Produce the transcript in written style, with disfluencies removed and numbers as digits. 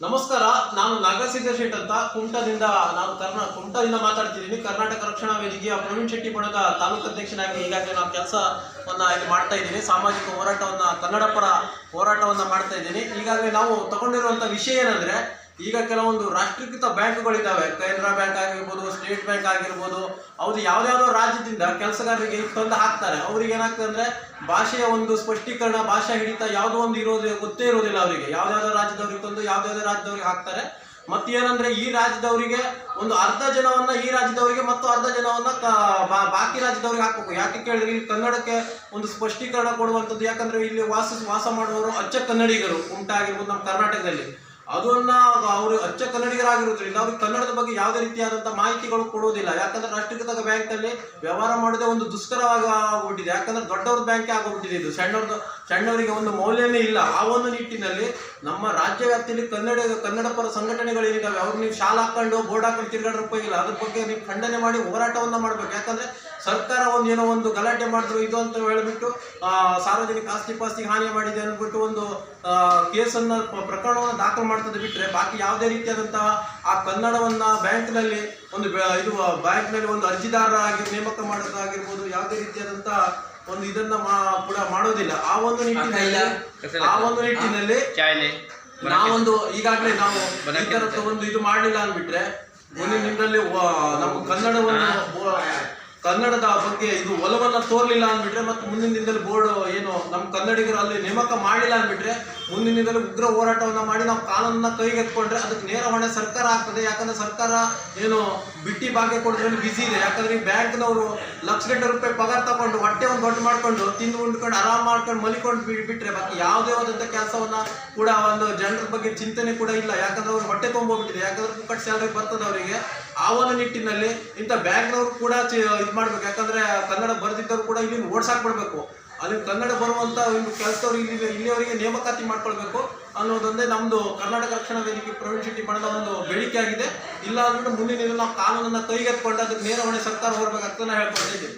ನಮಸ್ಕಾರ. ನಾನು ನಾಗಸಿದ್ದ ಶೆಟ್ ಅಂತ ಕುಮಟಾದಿಂದ ಕುಮಟಾದಿಂದ ಮಾತಾಡ್ತಿದ್ದೀನಿ. ಕರ್ನಾಟಕ ರಕ್ಷಣಾ ವೇದಿಕೆಯ ಪ್ರವೀಣ್ ಶೆಟ್ಟಿ ಬಣದ ತಾಲೂಕು ಅಧ್ಯಕ್ಷನಾಗಿ ಈಗಾಗಲೇ ನಾನು ಕೆಲಸವನ್ನು ಇಲ್ಲಿ ಮಾಡ್ತಾ ಇದ್ದೀನಿ. ಸಾಮಾಜಿಕ ಹೋರಾಟವನ್ನು, ಕನ್ನಡ ಪರ ಹೋರಾಟವನ್ನು ಮಾಡ್ತಾ ಇದ್ದೀನಿ. ಈಗಾಗಲೇ ನಾವು ತಗೊಂಡಿರುವಂಥ ವಿಷಯ ಏನಂದರೆ, ಈಗ ಕೆಲವೊಂದು ರಾಷ್ಟ್ರೀಕೃತ ಬ್ಯಾಂಕ್ಗಳಿದ್ದಾವೆ. ಕೆನರಾ ಬ್ಯಾಂಕ್ ಆಗಿರ್ಬೋದು, ಸ್ಟೇಟ್ ಬ್ಯಾಂಕ್ ಆಗಿರ್ಬೋದು. ಅವ್ರು ಯಾವ್ದಾವುದೋ ರಾಜ್ಯದಿಂದ ಕೆಲಸಗಾರರಿಗೆ ತಂದು ಹಾಕ್ತಾರೆ. ಅವ್ರಿಗೆ ಏನಾಗ್ತದೆ ಅಂದರೆ, ಭಾಷೆಯ ಒಂದು ಸ್ಪಷ್ಟೀಕರಣ, ಭಾಷಾ ಹಿಡಿತ ಯಾವುದೋ ಒಂದು ಗೊತ್ತೇ ಇರೋದಿಲ್ಲ ಅವರಿಗೆ. ಯಾವ್ದಾವುದೋ ರಾಜ್ಯದವ್ರಿಗೆ ತಂದು ಯಾವ್ದಾವುದೋ ರಾಜ್ಯದವ್ರಿಗೆ ಹಾಕ್ತಾರೆ. ಮತ್ತೇನಂದ್ರೆ, ಈ ರಾಜ್ಯದವರಿಗೆ ಒಂದು ಅರ್ಧ ಜನವನ್ನ ಈ ರಾಜ್ಯದವರಿಗೆ ಮತ್ತು ಅರ್ಧ ಜನವನ್ನ ಬಾಕಿ ರಾಜ್ಯದವ್ರಿಗೆ ಹಾಕಬೇಕು. ಯಾಕೆ ಕೇಳಿದ್ರೆ, ಇಲ್ಲಿ ಕನ್ನಡಕ್ಕೆ ಒಂದು ಸ್ಪಷ್ಟೀಕರಣ ಕೊಡುವಂಥದ್ದು. ಯಾಕಂದ್ರೆ ಇಲ್ಲಿ ವಾಸ ಮಾಡುವವರು ಅಚ್ಚ ಕನ್ನಡಿಗರು. ಕುಮಟಾ ಆಗಿರ್ಬೋದು, ನಮ್ಮ ಕರ್ನಾಟಕದಲ್ಲಿ ಅದನ್ನ ಅವರು ಅಚ್ಚ ಕನ್ನಡಿಗರಾಗಿರೋದ್ರಿಂದ ಅವ್ರಿಗೆ ಕನ್ನಡದ ಬಗ್ಗೆ ಯಾವುದೇ ರೀತಿಯಾದಂಥ ಮಾಹಿತಿಗಳು ಕೊಡುವುದಿಲ್ಲ. ಯಾಕಂದ್ರೆ ರಾಷ್ಟ್ರೀಕೃತ ಬ್ಯಾಂಕಲ್ಲಿ ವ್ಯವಹಾರ ಮಾಡೋದೇ ಒಂದು ದುಷ್ಕರವಾಗಿ ಆಗೋಗ್ಬಿಟ್ಟಿದೆ. ಯಾಕಂದ್ರೆ ದೊಡ್ಡವ್ರ ಬ್ಯಾಂಕೇ ಆಗೋಗ್ಬಿಟ್ಟಿದೆ. ಇದು ಸಣ್ಣವರಿಗೆ ಒಂದು ಮೌಲ್ಯನೇ ಇಲ್ಲ. ಆ ಒಂದು ನಿಟ್ಟಿನಲ್ಲಿ ನಮ್ಮ ರಾಜ್ಯ ವ್ಯಾಪ್ತಿಯಲ್ಲಿ ಕನ್ನಡ ಪರ ಸಂಘಟನೆಗಳೇನಿದ್ದಾವೆ, ಅವ್ರು ನೀವು ಶಾಲೆ ಹಾಕೊಂಡು ಬೋರ್ಡ್ ಹಾಕೊಂಡು ತಿರ್ಗಾಡ್ರ ಇಲ್ಲ. ಅದ್ರ ಬಗ್ಗೆ ನೀವು ಖಂಡನೆ ಮಾಡಿ ಹೋರಾಟವನ್ನ ಮಾಡ್ಬೇಕು. ಯಾಕಂದ್ರೆ ಸರ್ಕಾರ ಏನೋ ಒಂದು ಗಲಾಟೆ ಮಾಡಿದ್ರು ಇದು ಅಂತ ಹೇಳಿಬಿಟ್ಟು ಸಾರ್ವಜನಿಕ ಆಸ್ತಿ ಪಾಸ್ತಿಗೆ ಹಾನಿ ಮಾಡಿದೆ ಅಂದ್ಬಿಟ್ಟು ಒಂದು ಕೇಸನ್ನ, ಪ್ರಕರಣವನ್ನು ದಾಖಲು ಮಾಡ್ತದೆ ಬಿಟ್ಟರೆ, ಬಾಕಿ ಯಾವುದೇ ರೀತಿಯಾದಂತಹ ಆ ಕನ್ನಡವನ್ನ ಬ್ಯಾಂಕ್ನಲ್ಲಿ ಒಂದು ಅರ್ಜಿದಾರರಾಗಿ ನೇಮಕ ಮಾಡೋದಾಗಿರ್ಬೋದು, ಯಾವುದೇ ರೀತಿಯಾದಂತಹ ಒಂದು ಇದನ್ನ ಕೂಡ ಮಾಡೋದಿಲ್ಲ. ಆ ಒಂದು ನಿಟ್ಟಿನಲ್ಲಿ ನಾವೊಂದು ಈಗಾಗಲೇ ನಾವು ಈ ತರದ ಒಂದು ಇದು ಮಾಡಲಿಲ್ಲ ಅಂದ್ಬಿಟ್ರೆ, ಮುಂದಿನ ದಿನದಲ್ಲಿ ನಮ್ಮ ಕನ್ನಡದ ಬಗ್ಗೆ ಇದು ಒಲವನ್ನ ತೋರ್ಲಿಲ್ಲ ಅಂದ್ಬಿಟ್ರೆ, ಮತ್ತು ಮುಂದಿನ ದಿನದಲ್ಲಿ ಬೋರ್ಡ್ ಏನು ನಮ್ಮ ಕನ್ನಡಿಗರು ಅಲ್ಲಿ ನೇಮಕ ಮಾಡಿಲ್ಲ ಅಂದ್ಬಿಟ್ರೆ, ಮುಂದಿನ ದಿನದಲ್ಲಿ ಉಗ್ರ ಹೋರಾಟವನ್ನ ಮಾಡಿ ನಾವು ಕಾನೂನನ್ನ ಕೈಗೆತ್ಕೊಂಡ್ರೆ ಅದಕ್ಕೆ ನೇರ ಹೊಣೆ ಸರ್ಕಾರ ಆಗ್ತದೆ. ಯಾಕಂದ್ರೆ ಸರ್ಕಾರ ಏನು ಬಿಟ್ಟಿ ಭಾಗ್ಯ ಕೊಡೋದ್ರಲ್ಲಿ ಬಿಸಿ ಇದೆ. ಯಾಕಂದ್ರೆ ಈ ಬ್ಯಾಂಕ್ನವರು ಲಕ್ಷಗಟ್ಟಲೆ ರೂಪಾಯಿ ಪಗಾರ ತಗೊಂಡು ಹೊಟ್ಟೆ ಒಂದು ದೊಡ್ಡ ಮಾಡ್ಕೊಂಡು ತಿಂದು ಉಂಡ್ಕೊಂಡು ಆರಾಮ್ ಮಾಡ್ಕೊಂಡು ಮಲಿಕೊಂಡು ಬಿಟ್ರೆ ಬಾಕಿ ಯಾವುದೇ ಆದಂಥ ಕೆಲಸವನ್ನ ಕೂಡ ಒಂದು ಜನರ ಬಗ್ಗೆ ಚಿಂತನೆ ಕೂಡ ಇಲ್ಲ. ಯಾಕಂದ್ರೆ ಅವ್ರು ಹೊಟ್ಟೆ ತುಂಬೋಗ್ಬಿಟ್ಟಿದೆ. ಯಾಕಂದ್ರೆ ಪುಕ್ಕಟ್ ಸ್ಯಾಲರಿ ಬರ್ತದೆ ಅವರಿಗೆ. ಆ ಒಂದು ನಿಟ್ಟಿನಲ್ಲಿ ಇಂಥ ಬ್ಯಾಂಕ್ನವರು ಕೂಡ ಇದು ಮಾಡ್ಬೇಕು. ಯಾಕಂದ್ರೆ ಕನ್ನಡ ಬರೆದಿದ್ದವರು ಕೂಡ ಇಲ್ಲಿ ಓಡ್ಸಾಕ್ಬಿಡ್ಬೇಕು. ಅಲ್ಲಿ ಕನ್ನಡ ಬರುವಂತ ಒಂದು ಕೆಲಸದವ್ರು ಇಲ್ಲಿಯವರಿಗೆ ನೇಮಕಾತಿ ಮಾಡ್ಕೊಳ್ಬೇಕು ಅನ್ನೋದೊಂದೇ ನಮ್ದು ಕರ್ನಾಟಕ ರಕ್ಷಣಾ ವೇದಿಕೆ ಪ್ರವೀಣ್ ಶೆಟ್ಟಿ ಬಣದ ಒಂದು ಬೇಡಿಕೆ ಆಗಿದೆ. ಇಲ್ಲ ಅಂದ್ರೆ ಮುಂದಿನ ನಾವು ಕಾನೂನನ್ನ ಕೈಗೆತ್ಕೊಂಡು ಅದಕ್ಕೆ ನೇರ ಹೊಣೆ ಸರ್ಕಾರ ಹೊರಬೇಕಾಗ್ತದೆ ಹೇಳ್ಕೊಳ್ತಾ ಇದ್ದೀವಿ.